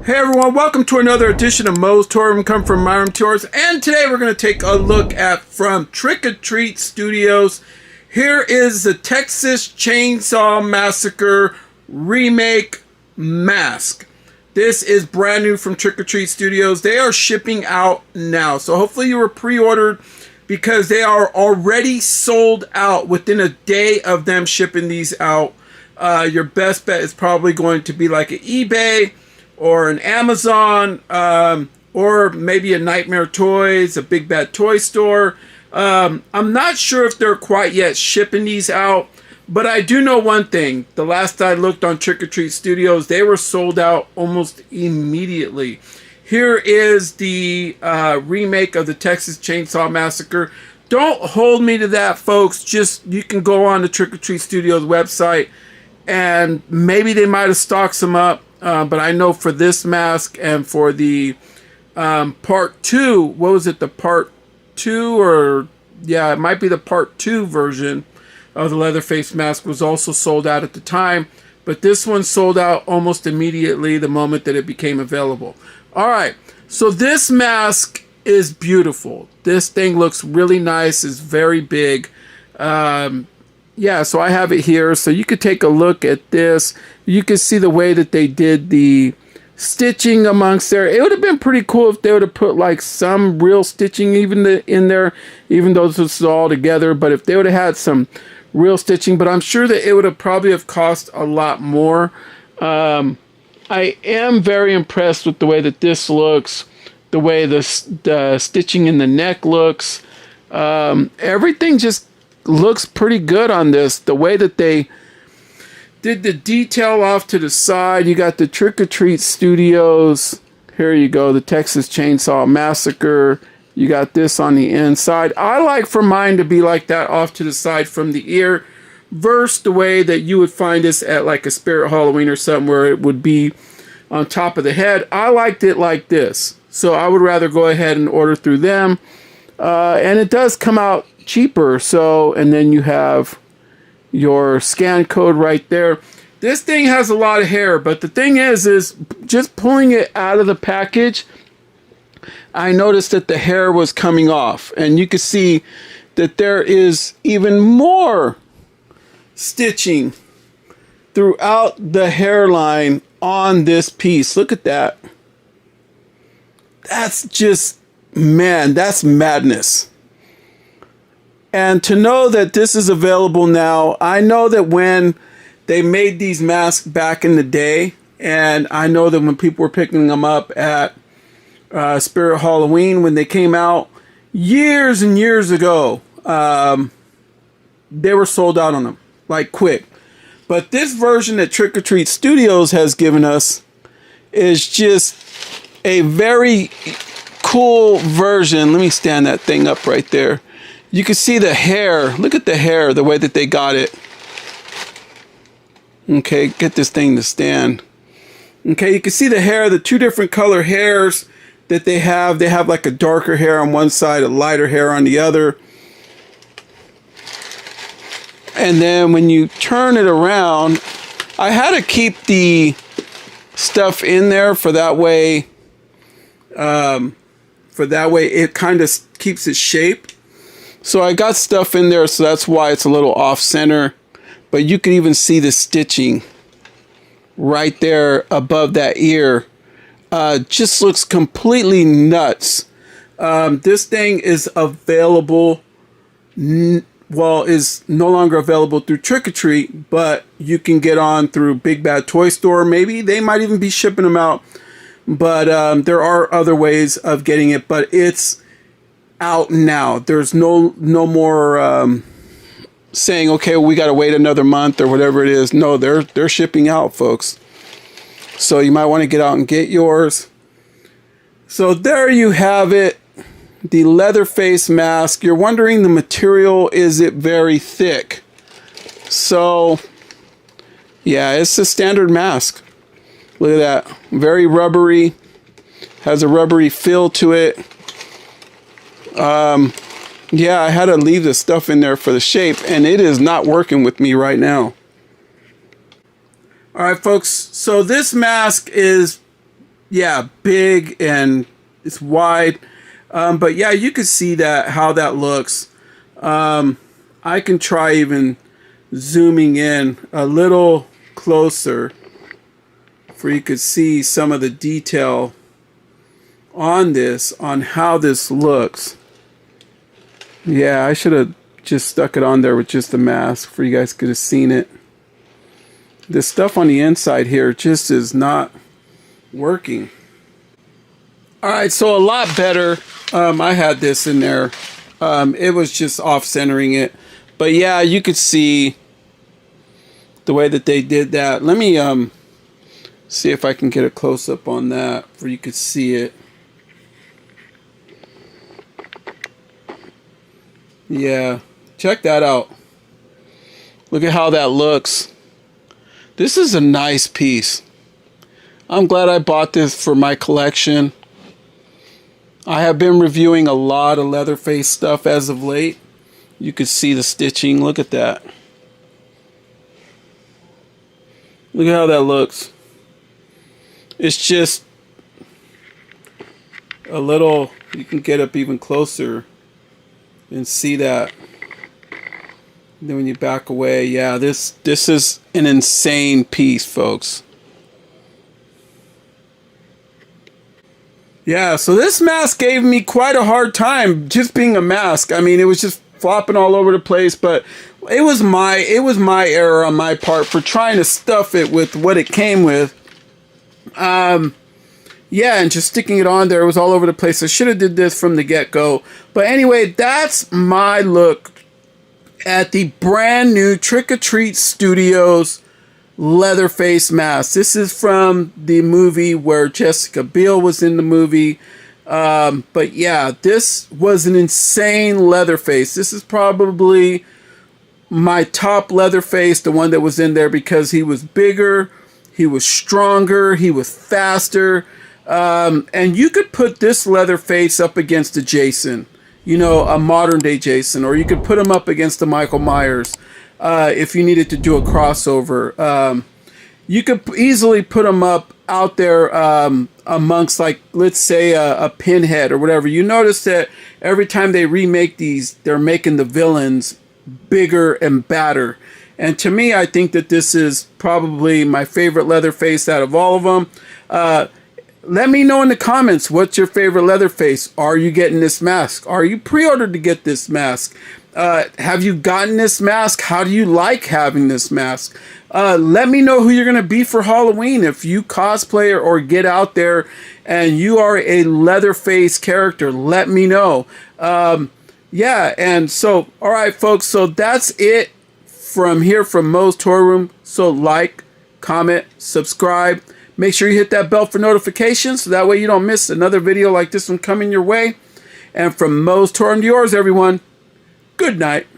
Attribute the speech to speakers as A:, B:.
A: Hey everyone, welcome to another edition of Mo's Tour Room, come from my room tours, and today we're going to take a look at from Trick or Treat Studios. Here is the Texas Chainsaw Massacre remake mask. This is brand new from Trick or Treat Studios. They are shipping out now, so hopefully you were pre-ordered because they are already sold out within a day of them shipping these out. Your best bet is probably going to be like an eBay or an Amazon, or maybe a Nightmare Toys, a Big Bad Toy Store. I'm not sure if they're quite yet shipping these out, but I do know one thing. The last I looked on Trick or Treat Studios, they were sold out almost immediately. Here is the remake of the Texas Chainsaw Massacre. Don't hold me to that, folks. Just, you can go on the Trick or Treat Studios website, and maybe they might have stocked some up. But I know for this mask and for the part 2, what was it, the part 2, or yeah, it might be the part 2 version of the Leatherface mask was also sold out at the time. But this one sold out almost immediately the moment that it became available. All right, so this mask is beautiful. This thing looks really nice. It's very big. Yeah, so I have it here, so you could take a look at this. You can see the way that they did the stitching amongst there. It would have been pretty cool if they would have put like some real stitching in there, even though this is all together. But if they would have had some real stitching, but I'm sure that it would have probably have cost a lot more. I am very impressed with the way that this looks, the way the stitching in the neck looks. Everything just looks pretty good on this. The way that they did the detail off to the side. You got the Trick or Treat Studios. Here you go, the Texas Chainsaw Massacre. You got this on the inside. I like for mine to be like that off to the side from the ear, versus the way that you would find this at like a Spirit Halloween or something where it would be on top of the head. I liked it like this, so I would rather go ahead and order through them. And it does come out cheaper, so, and then you have your scan code right there. This thing has a lot of hair, but the thing is just pulling it out of the package, I noticed that the hair was coming off, and you can see that there is even more stitching throughout the hairline on this piece. Look at that. That's just, man, that's madness. And to know that this is available now, I know that when they made these masks back in the day, and I know that when people were picking them up at Spirit Halloween, when they came out years and years ago, they were sold out on them, like quick. But this version that Trick or Treat Studios has given us is just a very cool version. Let me stand that thing up right there. You can see the hair. Look at the hair, the way that they got it. Okay, get this thing to stand. Okay, you can see the hair, the two different color hairs that they have. They have like a darker hair on one side, a lighter hair on the other. And then when you turn it around, I had to keep the stuff in there for that way. It kind of keeps its shape. So I got stuff in there, so that's why it's a little off center. But you can even see the stitching right there above that ear. Just looks completely nuts. This thing is available, is no longer available through Trick or Treat, but you can get on through Big Bad Toy Store. Maybe they might even be shipping them out. But there are other ways of getting it, but it's out now. There's no more saying, okay, we got to wait another month or whatever it is. No, they're shipping out, folks. So you might want to get out and get yours. So there you have it, the Leatherface mask. You're wondering the material, is it very thick? So yeah, it's a standard mask. Look at that, very rubbery, has a rubbery feel to it. Yeah, I had to leave the stuff in there for the shape, and it is not working with me right now. All right, folks, so this mask is yeah, big and it's wide. But yeah, you can see that how that looks. I can try even zooming in a little closer for you could see some of the detail on this, on how this looks. Yeah, I should have just stuck it on there with just the mask for you guys could have seen it. The stuff on the inside here just is not working. Alright, so a lot better. I had this in there. It was just off-centering it. But yeah, you could see the way that they did that. Let me see if I can get a close-up on that where you could see it. Yeah, check that out. Look at how that looks. This is a nice piece. I'm glad I bought this for my collection. I have been reviewing a lot of Leatherface stuff as of late. You can see the stitching. Look at that. Look at how that looks. It's just a little, you can get up even closer and see that. And then when you back away, yeah, this is an insane piece, folks. Yeah, so this mask gave me quite a hard time just being a mask. I mean, it was just flopping all over the place, but it was my error on my part for trying to stuff it with what it came with. Yeah, and just sticking it on there, it was all over the place. I should have did this from the get-go. But anyway, that's my look at the brand new Trick or Treat Studios Leatherface mask. This is from the movie where Jessica Biel was in the movie. But yeah, this was an insane Leatherface. This is probably my top Leatherface, the one that was in there, because he was bigger, he was stronger, he was faster. And you could put this Leatherface up against a Jason, you know, a modern day Jason, or you could put him up against the Michael Myers. If you needed to do a crossover, you could easily put them up out there amongst, like, let's say a Pinhead or whatever. You notice that every time they remake these, they're making the villains bigger and badder. And to me, I think that this is probably my favorite Leatherface out of all of them. Let me know in the comments, what's your favorite Leatherface? Are you getting this mask? Are you pre-ordered to get this mask? Have you gotten this mask? How do you like having this mask? Let me know who you're going to be for Halloween. If you cosplay or get out there and you are a Leatherface character, let me know. Yeah, and so, all right, folks, so that's it from here from Mo's Toy Room. So like, comment, subscribe. Make sure you hit that bell for notifications so that way you don't miss another video like this one coming your way. And from Mo's Toy Room to yours, everyone, good night.